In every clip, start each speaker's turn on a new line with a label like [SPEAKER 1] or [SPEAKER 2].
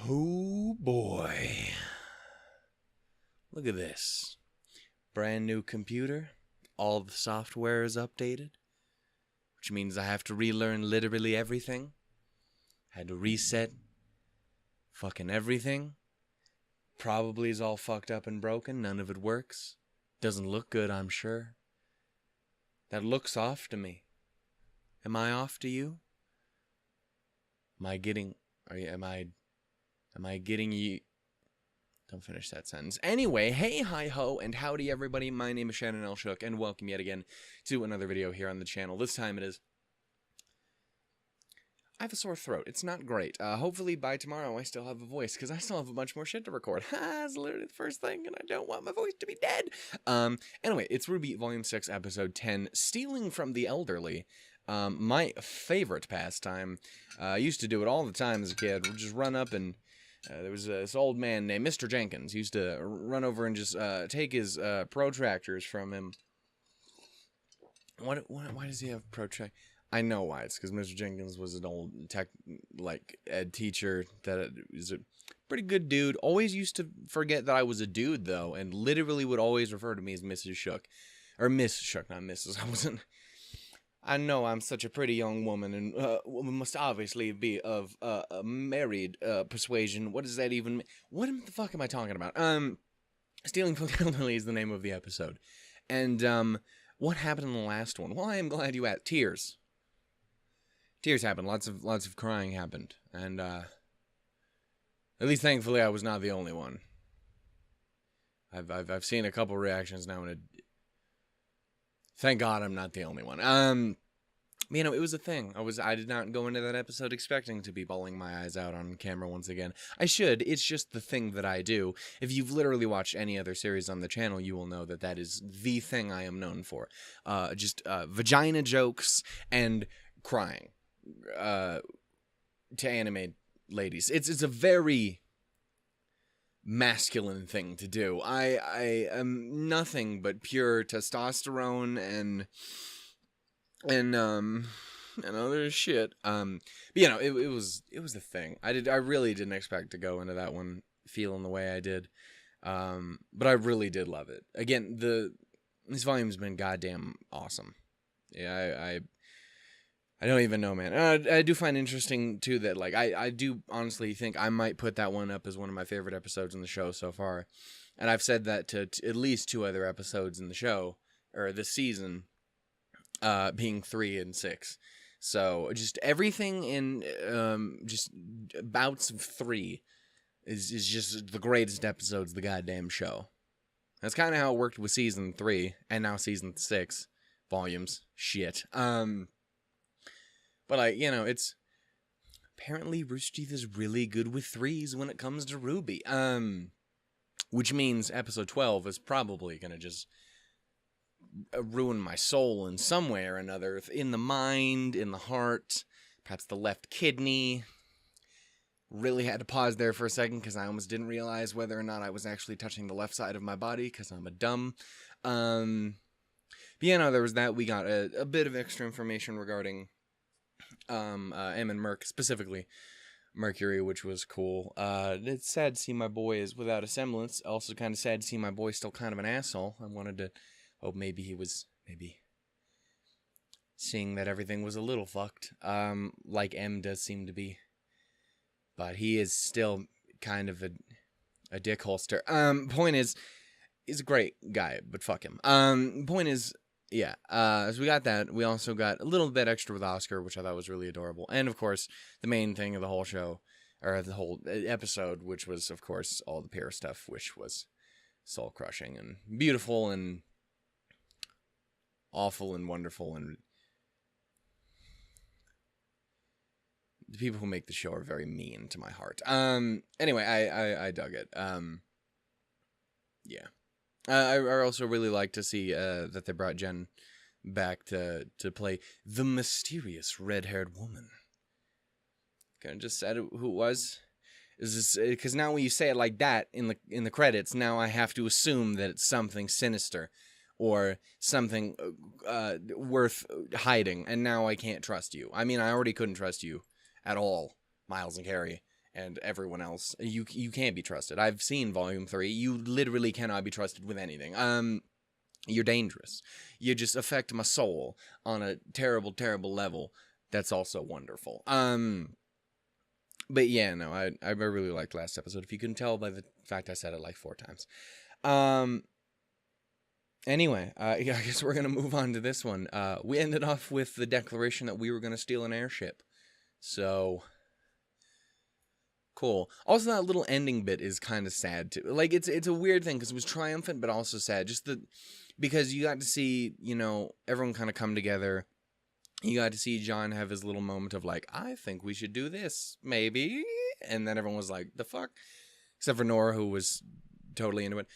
[SPEAKER 1] Oh boy. Look at this. Brand new computer. All the software is updated. Which means I have to relearn literally everything. Had to reset fucking everything. Probably is all fucked up and broken. None of it works. Doesn't look good, I'm sure. That looks off to me. Am I off to you? Am I getting you? Don't finish that sentence. Anyway, hey, hi, ho, and howdy, everybody. My name is Shannon L. Shook, and welcome yet again to another video here on the channel. This time it is... I have a sore throat. It's not great. Hopefully by tomorrow I still have a voice, because I still have a bunch more shit to record. That's literally the first thing, and I don't want my voice to be dead. Anyway, it's RWBY Volume 6, Episode 10, Stealing from the Elderly. My favorite pastime. I used to do it all the time as a kid. We'd just run up and... there was this old man named Mr. Jenkins. He used to run over and just take his protractors from him. Why does he have protract? I know why. It's because Mr. Jenkins was an old ed teacher that was a pretty good dude. Always used to forget that I was a dude, though, and literally would always refer to me as Mrs. Shook. Or Miss Shook, not Mrs. I know I'm such a pretty young woman, and must obviously be of a married persuasion. What does that even mean? What the fuck am I talking about? Stealing from the Elderly is the name of the episode. And, what happened in the last one? Well, I am glad you asked. Tears. Tears happened. Lots of crying happened. And, at least thankfully I was not the only one. I've seen a couple reactions now, and thank God I'm not the only one. You know, it was a thing. I did not go into that episode expecting to be bawling my eyes out on camera once again. I should. It's just the thing that I do. If you've literally watched any other series on the channel, you will know that that is the thing I am known for. Just vagina jokes and crying to animate ladies. It's a very masculine thing to do. I am nothing but pure testosterone and other shit. But you know, it was a thing. I really didn't expect to go into that one feeling the way I did. But I really did love it. Again, this volume's been goddamn awesome. Yeah, I don't even know, man. I do find interesting, too, that, like, I do honestly think I might put that one up as one of my favorite episodes in the show so far. And I've said that to at least 2 other episodes in the show, or this season, being 3 and 6. So, just everything in, just bouts of 3 is just the greatest episodes of the goddamn show. That's kind of how it worked with Season 3, and now Season 6 volumes. Shit. But, like, you know, it's... Apparently, Rooster Teeth is really good with 3s when it comes to RWBY. Which means Episode 12 is probably gonna just ruin my soul in some way or another. In the mind, in the heart, perhaps the left kidney. Really had to pause there for a second, because I almost didn't realize whether or not I was actually touching the left side of my body, because I'm a dumb. But, you know, there was that. We got a bit of extra information regarding... M and Merc, specifically Mercury, which was cool. It's sad to see my boy is without a semblance. Also kind of sad to see my boy still kind of an asshole. I wanted to hope maybe he was, seeing that everything was a little fucked, like M does seem to be. But he is still kind of a dick holster. Point is, he's a great guy, but fuck him. Point is, yeah, so we got that. We also got a little bit extra with Oscar, which I thought was really adorable. And, of course, the main thing of the whole show, or the whole episode, which was, of course, all the Pierre stuff, which was soul-crushing and beautiful and awful and wonderful. And the people who make the show are very mean to my heart. Anyway, I dug it. Yeah. I also really like to see that they brought Jen back to play the mysterious red-haired woman. Kind of just said who it was. Is this because now when you say it like that in the credits, now I have to assume that it's something sinister or something worth hiding, and now I can't trust you. I mean, I already couldn't trust you at all, Miles and Carrie, and everyone else. You can't be trusted. I've seen Volume 3. You literally cannot be trusted with anything. You're dangerous. You just affect my soul on a terrible, terrible level. That's also wonderful. But yeah, no, I really liked last episode. If you couldn't tell by the fact I said it like 4 times. Anyway, I guess we're going to move on to this one. We ended off with the declaration that we were going to steal an airship. So, cool. Also, that little ending bit is kind of sad, too. Like, it's a weird thing, because it was triumphant, but also sad. Because you got to see, everyone kind of come together. You got to see John have his little moment of, like, I think we should do this, maybe. And then everyone was like, the fuck? Except for Nora, who was totally into it.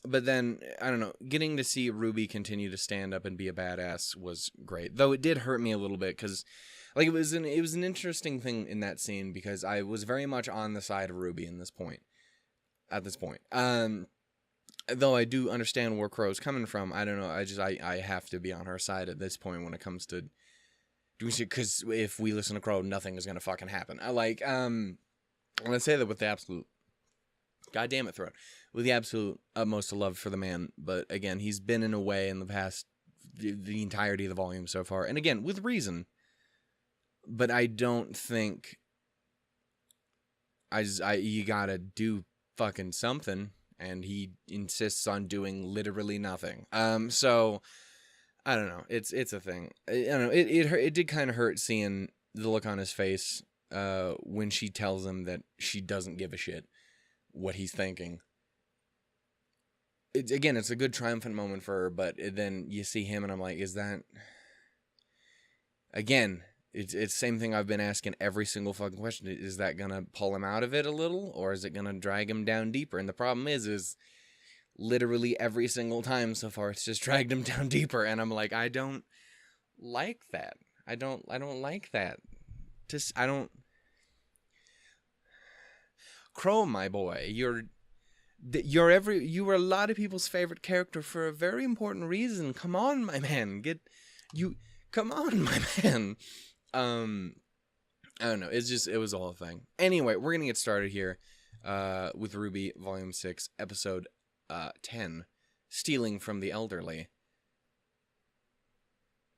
[SPEAKER 1] But then, I don't know, getting to see RWBY continue to stand up and be a badass was great. Though it did hurt me a little bit, because, like, it was an interesting thing in that scene, because I was very much on the side of RWBY at this point. Though I do understand where Crow's coming from, I don't know, I have to be on her side at this point when it comes to doing shit, because if we listen to Crow, nothing is going to fucking happen. I say that with the absolute, goddamn it, throat, with the absolute utmost of love for the man, but again, he's been in a way in the past, the entirety of the volume so far, and again, with reason, but I don't think, you gotta do fucking something, and he insists on doing literally nothing. So, I don't know, it's a thing. I don't know, it did kind of hurt seeing the look on his face, when she tells him that she doesn't give a shit what he's thinking. It's a good triumphant moment for her, but then you see him and I'm like, is that... Again, it's the same thing I've been asking every single fucking question. Is that gonna pull him out of it a little, or is it gonna drag him down deeper? And the problem is literally every single time so far, it's just dragged him down deeper, and I'm like, I don't like that. I don't like that. Crow, my boy, you were a lot of people's favorite character for a very important reason. Come on, my man. Come on, my man. I don't know. It was a whole thing. Anyway, we're going to get started here, with RWBY Volume 6, Episode, 10, Stealing from the Elderly.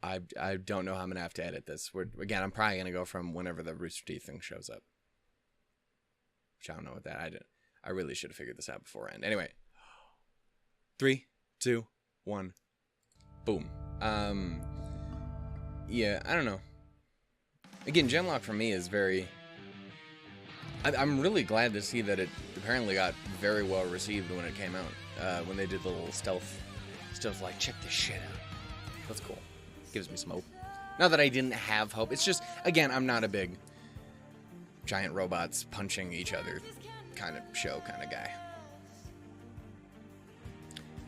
[SPEAKER 1] I don't know how I'm going to have to edit this. I'm probably going to go from whenever the Rooster Teeth thing shows up. Which I don't know what that, I really should have figured this out beforehand. Anyway, 3, 2, 1, boom. Yeah, I don't know. Again, Genlock for me is very... I'm really glad to see that it apparently got very well received when it came out. When they did the little stealth, like, check this shit out. That's cool. Gives me some hope. Not that I didn't have hope. It's just, again, I'm not a big giant robots punching each other kind of show kind of guy.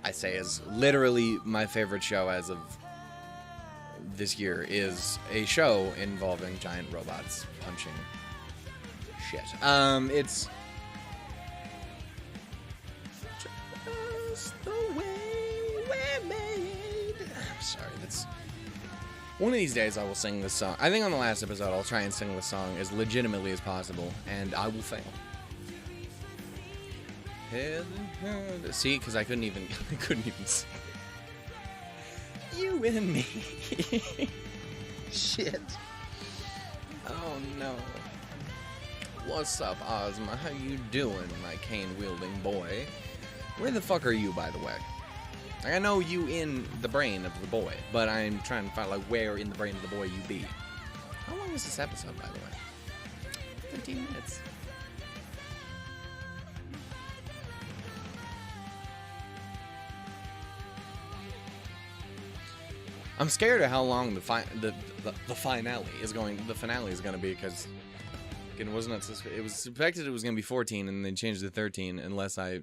[SPEAKER 1] I say is literally my favorite show as of this year is a show involving giant robots punching shit. It's just the way we're made. I'm sorry, that's... One of these days I will sing this song. I think on the last episode I'll try and sing this song as legitimately as possible, and I will fail. See, because I couldn't even sing. You and me. Shit. Oh no. What's up, Ozma? How you doing, my cane-wielding boy? Where the fuck are you, by the way? Like, I know you in the brain of the boy, but I'm trying to find, like, where in the brain of the boy you be. How long is this episode, by the way? 15 minutes. I'm scared of how long the finale is going. The finale is going to be, because again, it was suspected it was going to be 14, and they changed it to 13, unless I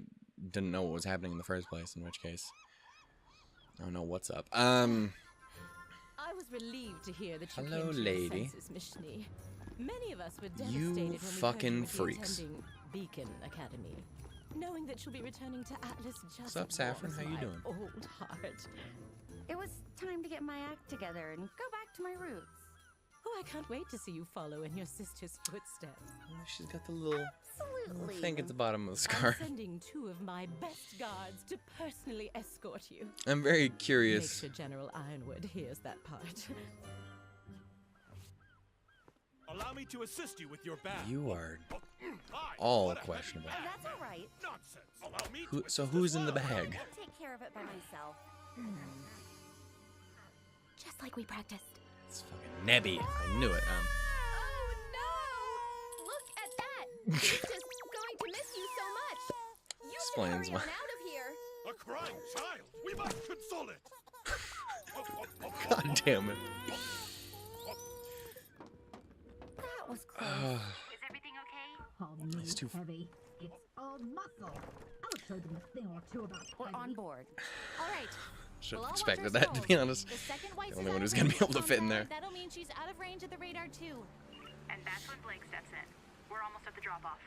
[SPEAKER 1] didn't know what was happening in the first place. In which case, I don't know what's up.
[SPEAKER 2] I was relieved to hear that you
[SPEAKER 1] hello,
[SPEAKER 2] came to
[SPEAKER 1] lady.
[SPEAKER 2] Census Mission. Many of us were devastated
[SPEAKER 1] You
[SPEAKER 2] when we
[SPEAKER 1] fucking
[SPEAKER 2] heard you would be
[SPEAKER 1] freaks.
[SPEAKER 2] attending Beacon Academy, knowing that you'll be returning to Atlas just
[SPEAKER 1] What's up, Saffron? How you
[SPEAKER 2] warms my
[SPEAKER 1] doing?
[SPEAKER 2] Old heart.
[SPEAKER 3] It was time to get my act together and go back to my roots.
[SPEAKER 2] Oh, I can't wait to see you follow in your sister's footsteps.
[SPEAKER 1] She's got the little
[SPEAKER 3] Absolutely.
[SPEAKER 1] thing at the bottom of the
[SPEAKER 2] I'm
[SPEAKER 1] scarf.
[SPEAKER 2] sending 2 of my best guards to personally escort you.
[SPEAKER 1] I'm very
[SPEAKER 2] Make
[SPEAKER 1] curious.
[SPEAKER 2] sure General Ironwood hears that part.
[SPEAKER 4] Allow me to assist you with your bag.
[SPEAKER 1] You are
[SPEAKER 4] Hi,
[SPEAKER 1] all
[SPEAKER 4] what a heavy
[SPEAKER 1] questionable.
[SPEAKER 4] bag.
[SPEAKER 3] That's all right.
[SPEAKER 4] Nonsense. Allow me
[SPEAKER 1] Who,
[SPEAKER 4] to
[SPEAKER 1] so
[SPEAKER 4] assist
[SPEAKER 1] who's
[SPEAKER 4] as
[SPEAKER 1] in the
[SPEAKER 4] well.
[SPEAKER 1] bag?
[SPEAKER 3] I'll take care of it by myself. Just like we practiced.
[SPEAKER 1] It's fucking Nebby. I knew it.
[SPEAKER 3] Oh no! Look at that! He's just going to miss you so much. You
[SPEAKER 1] Explains
[SPEAKER 3] should
[SPEAKER 1] why.
[SPEAKER 3] hurry on out of here.
[SPEAKER 4] A crying child. We must console it.
[SPEAKER 1] God damn it.
[SPEAKER 3] That was close.
[SPEAKER 5] Is everything okay?
[SPEAKER 6] Call me
[SPEAKER 1] It's too-
[SPEAKER 6] heavy. It's all muscle. I'll show them a thing or two about
[SPEAKER 3] We're
[SPEAKER 6] heavy.
[SPEAKER 3] on board. All right.
[SPEAKER 1] Should
[SPEAKER 3] We'll
[SPEAKER 1] have
[SPEAKER 3] all watch
[SPEAKER 1] expected
[SPEAKER 3] our
[SPEAKER 1] that, to be
[SPEAKER 3] souls.
[SPEAKER 1] honest.
[SPEAKER 3] The second Weiss
[SPEAKER 1] The only
[SPEAKER 3] is
[SPEAKER 1] one
[SPEAKER 3] out
[SPEAKER 1] who's
[SPEAKER 3] of
[SPEAKER 1] gonna be
[SPEAKER 3] range of
[SPEAKER 1] able to fit in
[SPEAKER 3] combat,
[SPEAKER 1] there.
[SPEAKER 3] That'll mean she's out of range of the radar too.
[SPEAKER 5] And that's when Blake steps in. We're almost at the drop-off.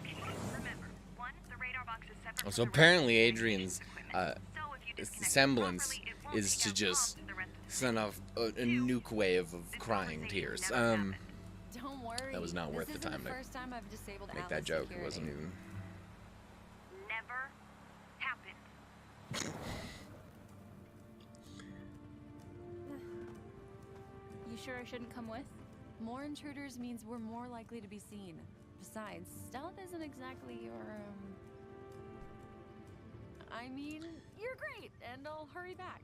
[SPEAKER 5] Okay, remember, 1, the radar box is separate
[SPEAKER 1] Oh,
[SPEAKER 5] from
[SPEAKER 1] so
[SPEAKER 5] the
[SPEAKER 1] apparently
[SPEAKER 5] rest of the
[SPEAKER 1] Adrian's
[SPEAKER 5] equipment. So if you disconnect it
[SPEAKER 1] semblance
[SPEAKER 5] properly, it won't
[SPEAKER 1] is
[SPEAKER 5] take
[SPEAKER 1] to
[SPEAKER 5] out
[SPEAKER 1] just
[SPEAKER 5] bombs the rest of the
[SPEAKER 1] send off a nuke wave of
[SPEAKER 5] This
[SPEAKER 1] crying
[SPEAKER 5] conversation
[SPEAKER 1] tears.
[SPEAKER 5] never happened.
[SPEAKER 3] Don't worry.
[SPEAKER 1] That was not worth
[SPEAKER 3] this
[SPEAKER 1] the
[SPEAKER 3] isn't
[SPEAKER 1] time to
[SPEAKER 3] first time I've disabled
[SPEAKER 1] make
[SPEAKER 3] Atlas
[SPEAKER 1] that joke. It
[SPEAKER 3] security.
[SPEAKER 1] wasn't even.
[SPEAKER 5] Never happened.
[SPEAKER 3] You sure I shouldn't come with? More intruders means we're more likely to be seen. Besides, stealth isn't exactly your, I mean, you're great, and I'll hurry back.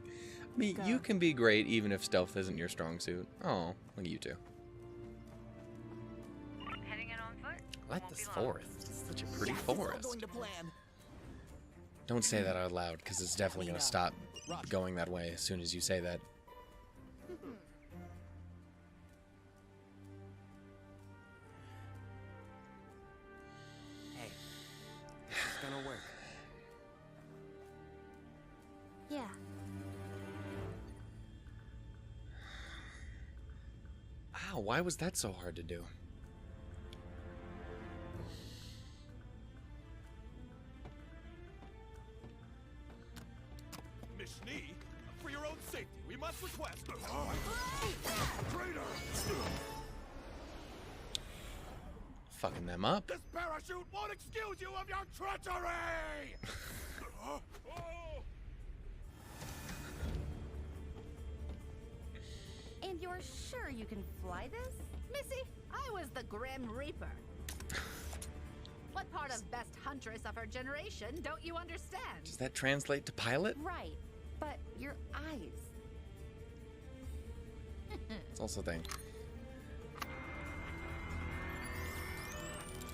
[SPEAKER 1] I mean, you can be great even if stealth isn't your strong suit. Oh, look at you two.
[SPEAKER 5] Heading in on foot?
[SPEAKER 1] I like
[SPEAKER 5] Won't
[SPEAKER 1] this
[SPEAKER 5] be long.
[SPEAKER 1] forest. It's such a pretty forest. Don't say that out loud, because it's definitely going to stop going that way as soon as you say that.
[SPEAKER 7] Hey, it's gonna work.
[SPEAKER 3] Yeah.
[SPEAKER 1] Ow, why was that so hard to do?
[SPEAKER 4] Miss Knee, for your own safety, we must request. Traitor!
[SPEAKER 1] Fucking them up.
[SPEAKER 4] This parachute won't excuse you of your treachery!
[SPEAKER 3] And you're sure you can fly this?
[SPEAKER 8] Missy, I was the Grim Reaper. What part of best huntress of her generation don't you understand?
[SPEAKER 1] Does that translate to pilot?
[SPEAKER 3] Right, but your eyes.
[SPEAKER 1] It's also a thing.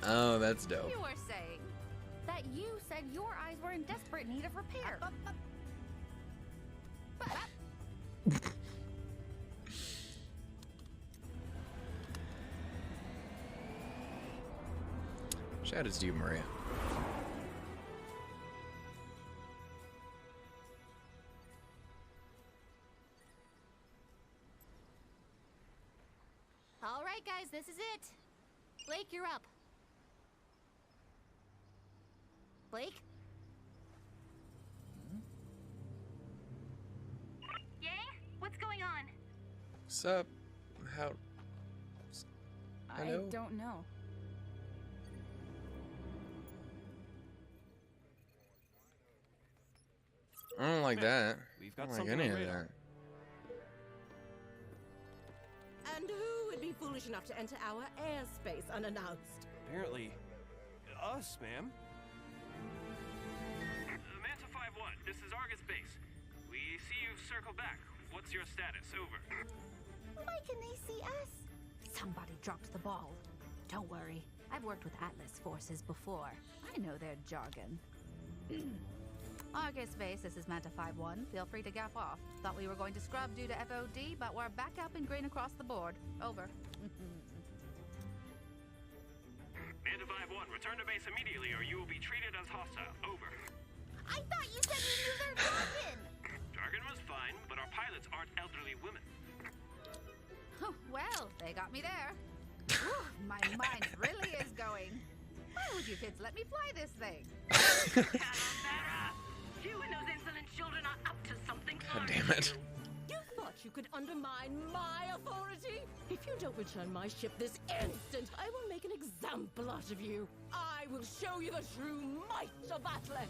[SPEAKER 1] Oh, that's dope.
[SPEAKER 8] You were saying.
[SPEAKER 3] That you said your eyes were in desperate need of repair.
[SPEAKER 1] Shout out to you, Maria.
[SPEAKER 3] All right, guys, this is it. Blake, you're up. Blake?
[SPEAKER 5] Yang? What's going on?
[SPEAKER 1] Sup? How? Hello?
[SPEAKER 3] I don't know.
[SPEAKER 1] I don't like that.
[SPEAKER 7] We've
[SPEAKER 1] I
[SPEAKER 7] got
[SPEAKER 1] don't like
[SPEAKER 7] something
[SPEAKER 1] any
[SPEAKER 7] on
[SPEAKER 1] of
[SPEAKER 7] radar.
[SPEAKER 1] that.
[SPEAKER 2] And who would be foolish enough to enter our airspace unannounced?
[SPEAKER 7] Apparently, us, ma'am.
[SPEAKER 9] Manta 5-1, this is Argus Base. We see you've circled back. What's your status? Over.
[SPEAKER 3] Why can they see us?
[SPEAKER 8] Somebody dropped the ball. Don't worry. I've worked with Atlas forces before. I know their jargon. Argus Base, this is Manta 5-1. Feel free to gap off. Thought we were going to scrub due to FOD, but we're back up and green across the board. Over.
[SPEAKER 9] Manta 5-1, return to base immediately or you will be treated as hostile. Over.
[SPEAKER 3] I thought you said you knew their jargon!
[SPEAKER 9] Jargon was fine, but our pilots aren't elderly women.
[SPEAKER 8] Well, they got me there. Whew, my mind really is going. Why would you kids let me fly this thing?
[SPEAKER 5] You and those insolent children are up to something.
[SPEAKER 1] God damn it.
[SPEAKER 2] you could undermine my authority? If you don't return my ship this instant, I will make an example out of you. I will show you the true might of Atlas.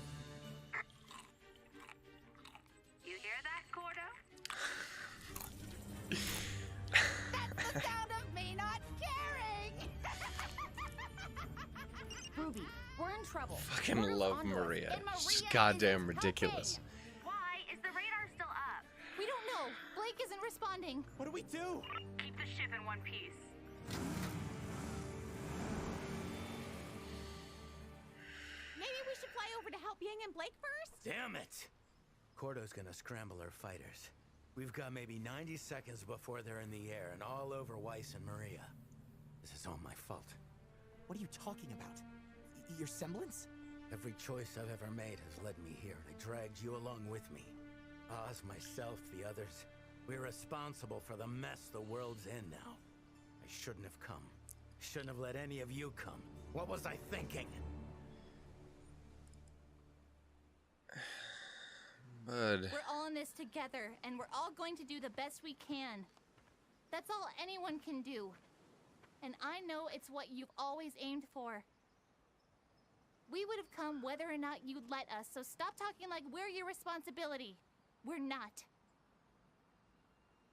[SPEAKER 5] You hear that, Gordo?
[SPEAKER 8] That's the sound of me not caring!
[SPEAKER 3] Ruby, we're in trouble.
[SPEAKER 1] Fucking
[SPEAKER 3] Order's
[SPEAKER 1] love
[SPEAKER 3] onto us,
[SPEAKER 1] Maria.
[SPEAKER 3] and Maria
[SPEAKER 1] She's
[SPEAKER 3] isn't
[SPEAKER 1] goddamn
[SPEAKER 3] helping.
[SPEAKER 1] ridiculous.
[SPEAKER 5] Why is the radar still up?
[SPEAKER 3] We don't know. Blake isn't responding.
[SPEAKER 7] What do we do?
[SPEAKER 5] Keep the ship in one piece.
[SPEAKER 3] Maybe we should fly over to help Yang and Blake first?
[SPEAKER 10] Damn it! Cordo's gonna scramble her fighters. We've got maybe 90 seconds before they're in the air and all over Weiss and Maria. This is all my fault.
[SPEAKER 7] What are you talking about? Your semblance?
[SPEAKER 10] Every choice I've ever made has led me here. I dragged you along with me. Oz, myself, the others. We're responsible for the mess the world's in now. I shouldn't have come. Shouldn't have let any of you come. What was I thinking?
[SPEAKER 1] Bud.
[SPEAKER 3] We're all in this together, and we're all going to do the best we can. That's all anyone can do. And I know it's what you've always aimed for. We would have come whether or not you'd let us, so stop talking like we're your responsibility. We're not.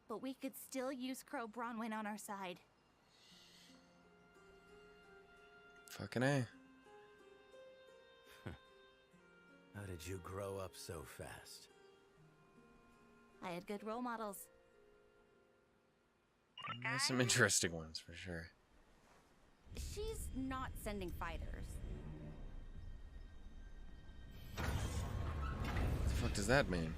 [SPEAKER 3] But we could still use Crow Bronwyn on our side.
[SPEAKER 1] Fucking A.
[SPEAKER 10] How did you grow up so fast?
[SPEAKER 3] I had good role models.
[SPEAKER 1] There's some interesting ones for sure.
[SPEAKER 3] She's not sending fighters.
[SPEAKER 1] What the fuck does that mean?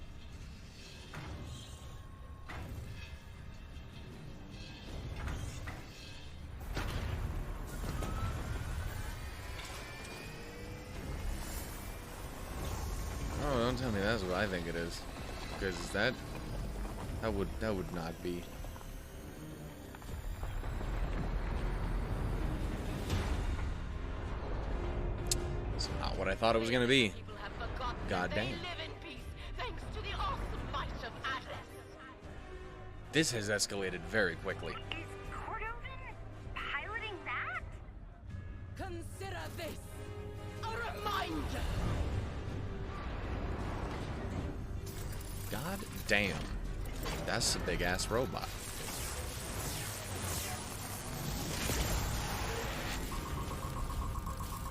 [SPEAKER 1] Oh, don't tell me that's what I think it is, because that would not be. It's not what I thought it was gonna be.
[SPEAKER 2] People have forgotten
[SPEAKER 1] God
[SPEAKER 2] that they
[SPEAKER 1] damn.
[SPEAKER 2] live in peace, thanks to the awesome might of Atlas.
[SPEAKER 1] This has escalated very quickly.
[SPEAKER 5] Is Cordovin piloting that?
[SPEAKER 2] Consider this a reminder.
[SPEAKER 1] God damn. That's a big ass robot.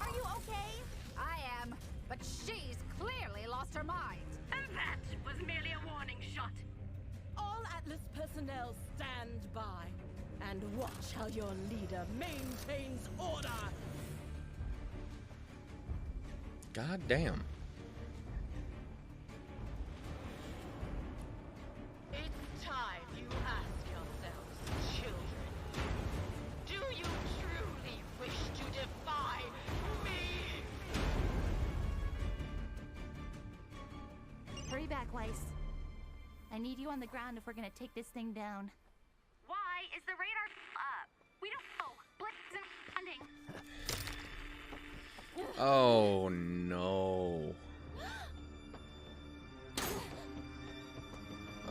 [SPEAKER 8] Are you okay? I am, but she's clearly lost her mind.
[SPEAKER 5] And that was merely a warning shot.
[SPEAKER 2] All Atlas personnel stand by and watch how your leader maintains order.
[SPEAKER 1] God damn.
[SPEAKER 2] It's time you ask yourselves, children. Do you truly wish to defy me?
[SPEAKER 3] Hurry back, Weiss. I need you on the ground if we're gonna take this thing down.
[SPEAKER 5] Why is the radar up? We don't know. Blake isn't responding.
[SPEAKER 1] Oh no.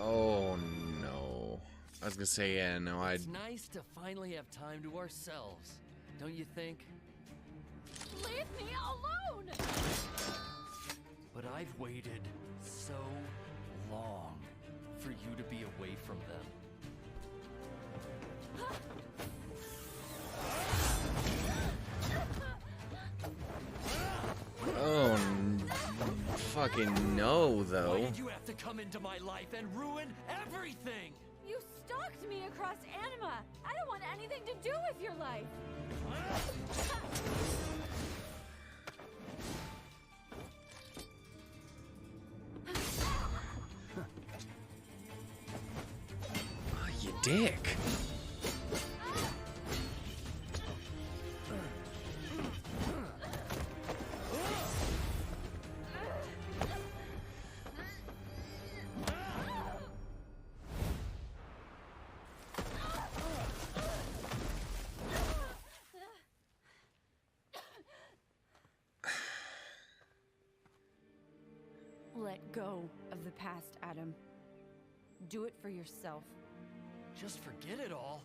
[SPEAKER 1] Oh no. I was gonna say, yeah, no,
[SPEAKER 11] It's nice to finally have time to ourselves, don't you think?
[SPEAKER 3] Leave me alone!
[SPEAKER 11] But I've waited so long for you to be away from them.
[SPEAKER 1] Oh, fucking no,
[SPEAKER 11] Why
[SPEAKER 1] though.
[SPEAKER 11] did you have to come into my life and ruin everything?
[SPEAKER 3] You stalked me across Anima. I don't want anything to do with your life.
[SPEAKER 1] Oh, you dick.
[SPEAKER 12] Let go of the past, Adam. Do it for yourself.
[SPEAKER 11] Just forget it all?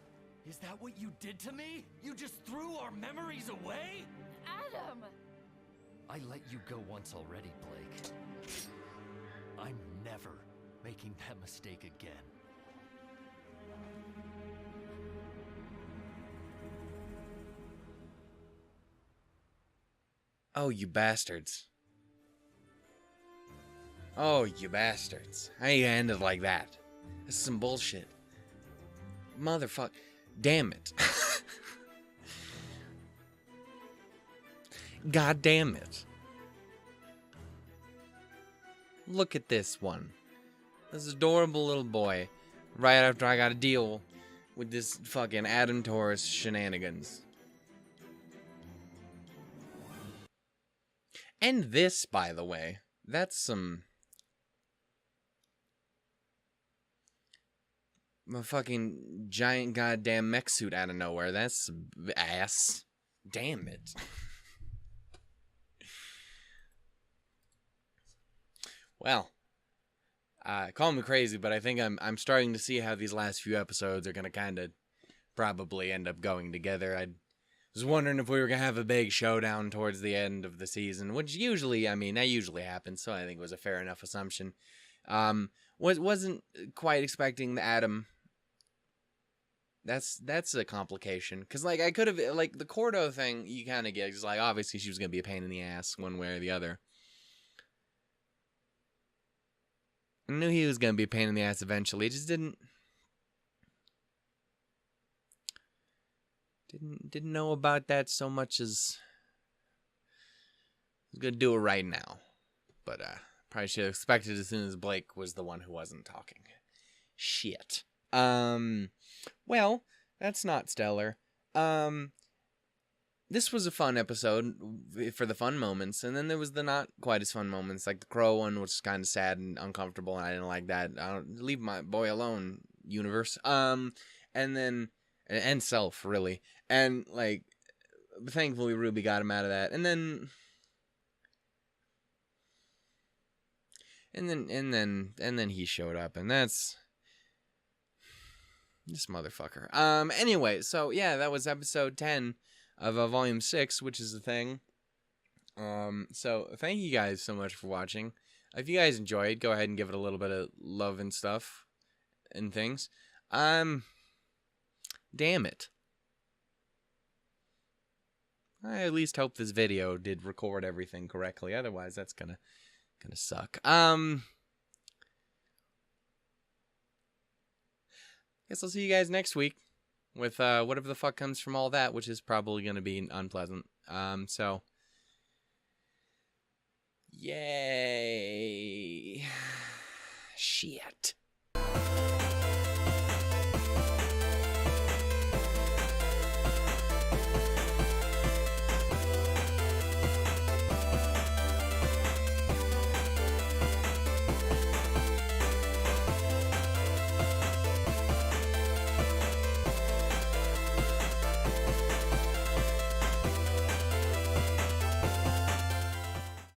[SPEAKER 11] Is that what you did to me? You just threw our memories away?
[SPEAKER 3] Adam!
[SPEAKER 11] I let you go once already, Blake. I'm never making that mistake again.
[SPEAKER 1] Oh, you bastards. Oh, you bastards. How you end it like that? This is some bullshit. Motherfuck. Damn it. God damn it. Look at this one. This adorable little boy. Right after I gotta deal with this fucking Adam Taurus shenanigans. And this, by the way, that's some... a fucking giant goddamn mech suit out of nowhere. That's ass. Damn it. Well, call me crazy, but I think I'm starting to see how these last few episodes are gonna kind of probably end up going together. I was wondering if we were gonna have a big showdown towards the end of the season, which usually, I mean, that usually happens, so I think it was a fair enough assumption. Wasn't quite expecting the Adam. That's a complication, because like I could have, like the Cordo thing, you kind of get, because like obviously she was gonna be a pain in the ass one way or the other. I knew he was gonna be a pain in the ass eventually. It just didn't know about that so much as I was gonna do it right now. But probably should have expected as soon as Blake was the one who wasn't talking. Shit. Well, that's not stellar. This was a fun episode for the fun moments, and then there was the not quite as fun moments, like the crow one, which is kind of sad and uncomfortable, and I didn't like that. I don't leave my boy alone, universe. And then and self really, and like thankfully RWBY got him out of that, and then he showed up, and that's this motherfucker. Anyway, so yeah, that was episode 10 of Volume 6, which is the thing. So thank you guys so much for watching. If you guys enjoyed, go ahead and give it a little bit of love and stuff and things. Damn it. I at least hope this video did record everything correctly. Otherwise, that's gonna suck. Guess I'll see you guys next week with whatever the fuck comes from all that, which is probably gonna be unpleasant. So yay. Shit.